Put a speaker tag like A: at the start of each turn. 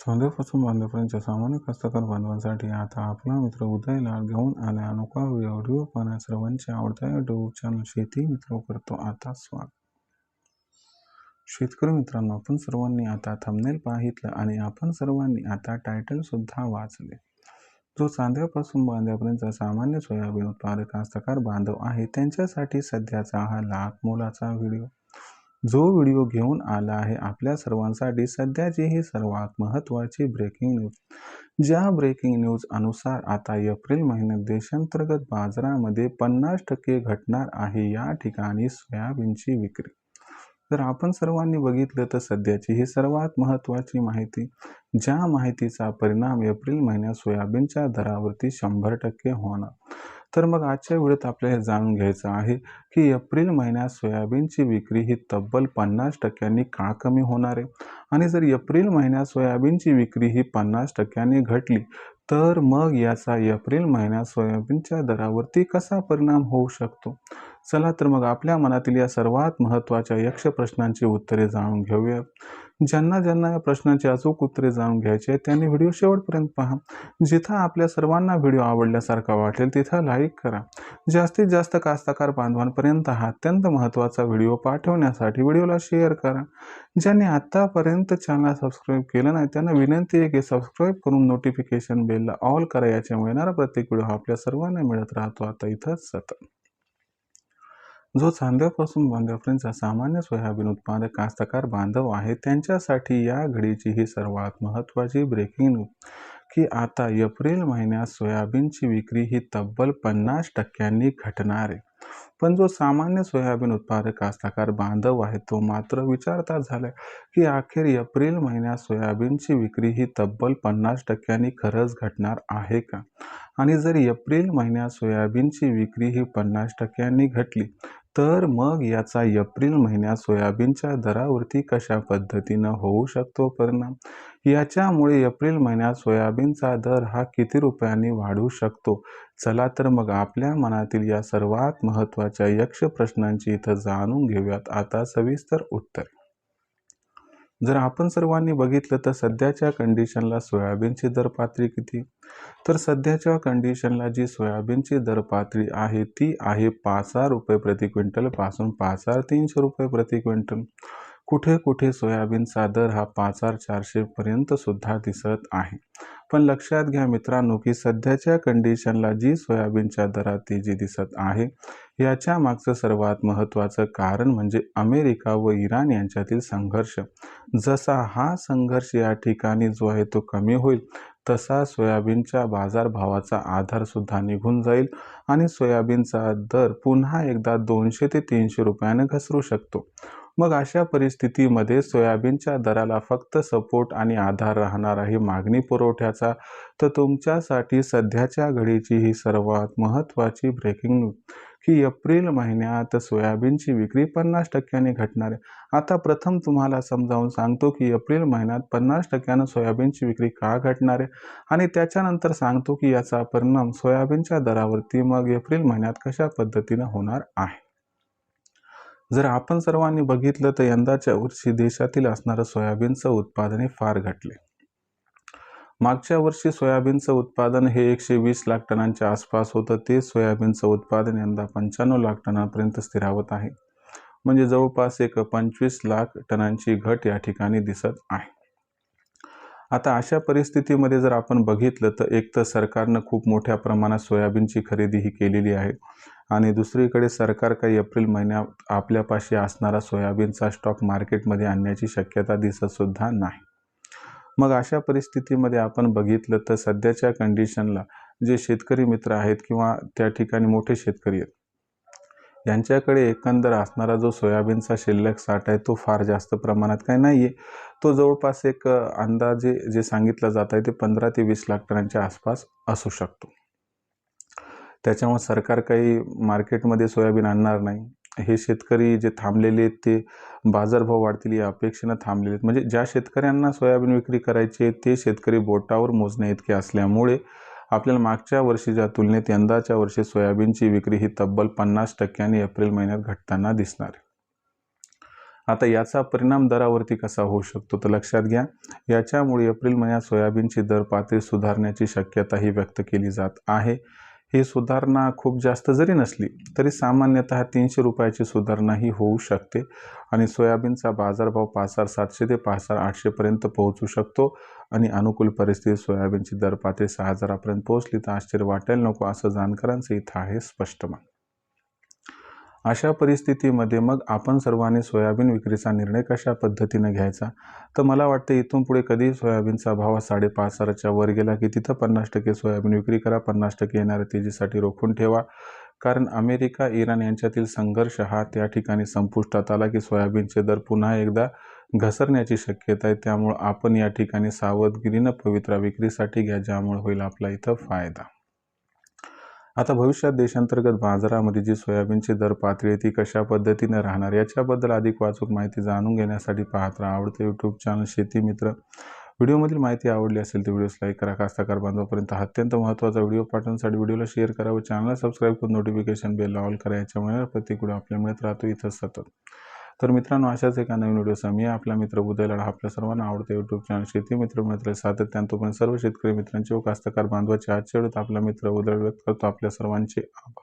A: सौंदर्यापासून बांधण्यापर्यंतच्या सामान्य कास्तकार बांधवांसाठी आता आपला मित्र उदय लाड घेऊन आला अनोखा व्हिडिओ पाहण्यास सर्वांची आवडता यूट्यूब चॅनल शेती मित्र करतो आता स्वागत. शेतकरी मित्रांनो, आपण सर्वांनी आता थंबनेल पाहितलं आणि आपण सर्वांनी आता टायटल सुद्धा वाचले. जो चांद्यापासून बांध्यापर्यंतचा सामान्य सोयाबीन उत्पादक कास्तकार बांधव आहे त्यांच्यासाठी सध्याचा हा लाख मोलाचा व्हिडिओ. जो व्हिडिओ घेऊन आला आहे आपल्या सर्वांसाठी सध्याची ही सर्वात महत्त्वाची ब्रेकिंग न्यूज. ज्या ब्रेकिंग न्यूज अनुसार आता एप्रिल महिन्यात देशांतर्गत बाजारामध्ये 50% घटणार आहे या ठिकाणी सोयाबीनची विक्री. तर आपण सर्वांनी बघितलं तर सध्याची ही सर्वात महत्त्वाची माहिती, ज्या माहितीचा परिणाम एप्रिल महिन्यात सोयाबीनच्या दरावरती 100% होणार. तर मग आजच्या व्हिडिओत आपल्याला जाणून घ्यायचं आहे की एप्रिल महिन्यात सोयाबीनची विक्री ही तब्बल 50% का कमी होणार आहे, आणि जर एप्रिल महिन्यात सोयाबीनची विक्री ही 50% घटली तर मग याचा एप्रिल महिन्यात सोयाबीनच्या दरावरती कसा परिणाम होऊ शकतो. चला तर मग आपल्या मनातील या सर्वात महत्त्वाच्या यक्ष प्रश्नांची उत्तरे जाणून घेऊया. ज्यांना या प्रश्नांची अचूक उत्तरे जाणून घ्यायची आहेत त्यांनी व्हिडिओ शेवटपर्यंत पहा. जिथं आपल्या सर्वांना व्हिडिओ आवडल्यासारखा वाटेल तिथं लाईक करा. जास्तीत जास्त कास्तकार बांधवांपर्यंत हा अत्यंत महत्त्वाचा व्हिडिओ पाठवण्यासाठी व्हिडिओला शेअर करा. ज्यांनी आतापर्यंत चॅनल सबस्क्राईब केलं नाही त्यांना विनंती आहे की सबस्क्राईब करून नोटिफिकेशन बेलला ऑल करा. याच्यामुळे येणारा प्रत्येक व्हिडिओ आपल्या सर्वांना मिळत राहतो. आता इथंच सतत जो चांद्यापासून बांध्यापर्यंतचा सामान्य सोयाबीन उत्पादक कास्तकार बांधव आहे त्यांच्यासाठी या घडीची ही सर्वात महत्त्वाची ब्रेकिंग न्यूज की आता एप्रिल महिन्यात सोयाबीनची विक्री ही तब्बल 50% घटणार आहे. पण जो सामान्य सोयाबीन उत्पादक कास्तकार बांधव आहे तो मात्र विचारता झालाय की अखेर एप्रिल महिन्यात सोयाबीनची विक्री ही तब्बल 50% खरंच घटणार आहे का, आणि जर एप्रिल महिन्यात सोयाबीनची विक्री ही 50% घटली तर मग याचा एप्रिल महिन्यात सोयाबीनच्या दरावरती कशा पद्धतीनं होऊ शकतो परिणाम. याच्यामुळे एप्रिल महिन्यात सोयाबीनचा दर हा किती रुपयांनी वाढू शकतो. चला तर मग आपल्या मनातील या सर्वात महत्त्वाच्या यक्ष प्रश्नांची इथं जाणून घेऊयात आता सविस्तर उत्तर. जर आपण सर्वांनी बघितलं तर सध्याच्या कंडिशनला सोयाबीनची दर पातळी किती, तर सध्याच्या कंडिशनला जी सोयाबीनची दर पातळी आहे ती आहे 5,000 रुपये प्रति क्विंटल पासून 5,300 रुपये प्रति क्विंटल. कुठे कुठे सोयाबीनचा दर हा 5,400 पर्यंत सुद्धा दिसत आहे. पण लक्षात घ्या मित्रांनो की सध्याच्या कंडिशनला जी सोयाबीनच्या दरात तेजी दिसत आहे याच्या मागचं सर्वात महत्त्वाचं कारण म्हणजे अमेरिका व इराण यांच्यातील संघर्ष. जसा हा संघर्ष या ठिकाणी जो आहे तो कमी होईल तसा सोयाबीनच्या बाजारभावाचा आधार सुद्धा निघून जाईल आणि सोयाबीनचा दर पुन्हा एकदा 200 ते 300 रुपयाने घसरू शकतो. मग अशा परिस्थितीमध्ये सोयाबीनच्या दराला फक्त सपोर्ट आणि आधार राहणार आहे मागणी पुरवठ्याचा. तर तुमच्यासाठी सध्याच्या घडीची ही सर्वात महत्त्वाची ब्रेकिंग न्यूज की एप्रिल महिन्यात सोयाबीनची विक्री 50% घटणार आहे. आता प्रथम तुम्हाला समजावून सांगतो की एप्रिल महिन्यात 50% सोयाबीनची विक्री का घटणार आहे आणि त्याच्यानंतर सांगतो की याचा परिणाम सोयाबीनच्या दरावरती मग एप्रिल महिन्यात कशा पद्धतीने होणार आहे. जर आपण सर्वांनी बघितलं तर यंदाच्या वर्षी देशातील असणारं सोयाबीनचं उत्पादन हे फार घटले. मागच्या वर्षी सोयाबीनचं उत्पादन हे 120 लाख टनांच्या आसपास होतं, ते सोयाबीनचं उत्पादन यंदा 95 लाख टनांपर्यंत स्थिरावत आहे. म्हणजे जवळपास एक 25 लाख टनांची घट या ठिकाणी दिसत आहे. आता अशा परिस्थितीमध्ये जर आपण बघितलं तर एक तर सरकारनं खूप मोठ्या प्रमाणात सोयाबीनची खरेदी ही केलेली आहे आणि दुसरीकडे सरकार काही एप्रिल महिन्यात आपल्यापाशी असणारा सोयाबीनचा स्टॉक मार्केटमध्ये आणण्याची शक्यता दिसत सुद्धा नाही. मग अशा परिस्थितीमध्ये आपण बघितलं तर सध्याच्या कंडिशनला जे शेतकरी मित्र आहेत किंवा त्या ठिकाणी मोठे शेतकरी आहेत यांच्याकडे एकंदर असणारा जो सोयाबीनचा शिल्लक साठा आहे तो फार जास्त प्रमाणात काही नाही आहे. तो जवळपास एक अंदाजे जे सांगितलं जात आहे ते 15 ते 20 लाख टनांच्या आसपास असू शकतो. त्याच्यामुळे सरकार काही मार्केटमध्ये सोयाबीन आणणार नाही. हे शेतकरी जे थांबलेले आहेत ते बाजारभाव वाढतील या अपेक्षेनं थांबलेले आहेत. म्हणजे ज्या शेतकऱ्यांना सोयाबीन विक्री करायची आहे ते शेतकरी बोटावर मोजण्या इतके असल्यामुळे आपल्याला मागच्या वर्षीच्या तुलनेत यंदाच्या वर्षी सोयाबीनची विक्री ही तब्बल 50% एप्रिल महिन्यात घटताना दिसणार आहे. आता याचा परिणाम दरावरती कसा होऊ शकतो तर लक्षात घ्या, याच्यामुळे एप्रिल महिन्यात सोयाबीनची दर पातळी सुधारण्याची शक्यताही व्यक्त केली जात आहे. ही सुधारणा खूप जास्त जरी नसली तरी सामान्यतः 300 रुपयाची सुधारणाही होऊ शकते आणि सोयाबीनचा बाजारभाव 5,700 ते 5,800 पर्यंत पोहोचू शकतो आणि अनुकूल परिस्थितीत सोयाबीनची दर पातळी 6,000 पर्यंत पोहोचली तर आश्चर्य वाटायला नको, असं जाणकारांचं इथं आहे स्पष्ट मत. अशा परिस्थितीमध्ये मग आपण सर्वांनी सोयाबीन विक्रीचा निर्णय कशा पद्धतीने घ्यायचा, तर मला वाटतं इथून पुढे कधी सोयाबीनचा भाव 5,500च्या वर गेला की तिथं 50% सोयाबीन विक्री करा, 50% येणाऱ्या तेजीसाठी रोखून ठेवा. कारण अमेरिका इराण यांच्यातील संघर्ष हा त्या ठिकाणी संपुष्टात आला की सोयाबीनचे दर पुन्हा एकदा घसरण्याची शक्यता आहे. त्यामुळे आपण या ठिकाणी सावधगिरीनं पवित्रा विक्रीसाठी घ्या, ज्यामुळे होईल आपला इथं फायदा. आता भविष्यात देशांतर्गत बाजारामध्ये जी सोयाबीनची दर पातळी आहे ती कशा पद्धतीने राहणार, याच्याबद्दल अधिक वाचूक माहिती जाणून घेण्यासाठी पाहत राहा आवडते यूट्यूब चॅनल शेती मित्र. व्हिडिओमधील माहिती आवडली असेल तर व्हिडिओस लाईक करा. कास्तकार बांधवापर्यंत हा अत्यंत महत्त्वाचा व्हिडिओ पाठवण्यासाठी व्हिडिओला शेअर करा व चॅनलला सबस्क्राईब करून नोटिफिकेशन बेल ऑल करा. याच्यामुळे प्रत्येक व्हिडिओ आपल्याला मिळत राहतो इथं सतत. तर मित्रांनो, अशाच एका नवीन व्हिडिओसह मी आपला मित्र उदय लढा आपल्या सर्वांना आवडते यूट्यूब चॅनल शेती मित्र मिळत सातत्याने तोपर्यंत सर्व शेतकरी मित्रांचे व कास्तकार बांधवाचे आजच्या व्हिडिओत आपला मित्र उदय व्यक्त करतो. आपल्या सर्वांचे आभार.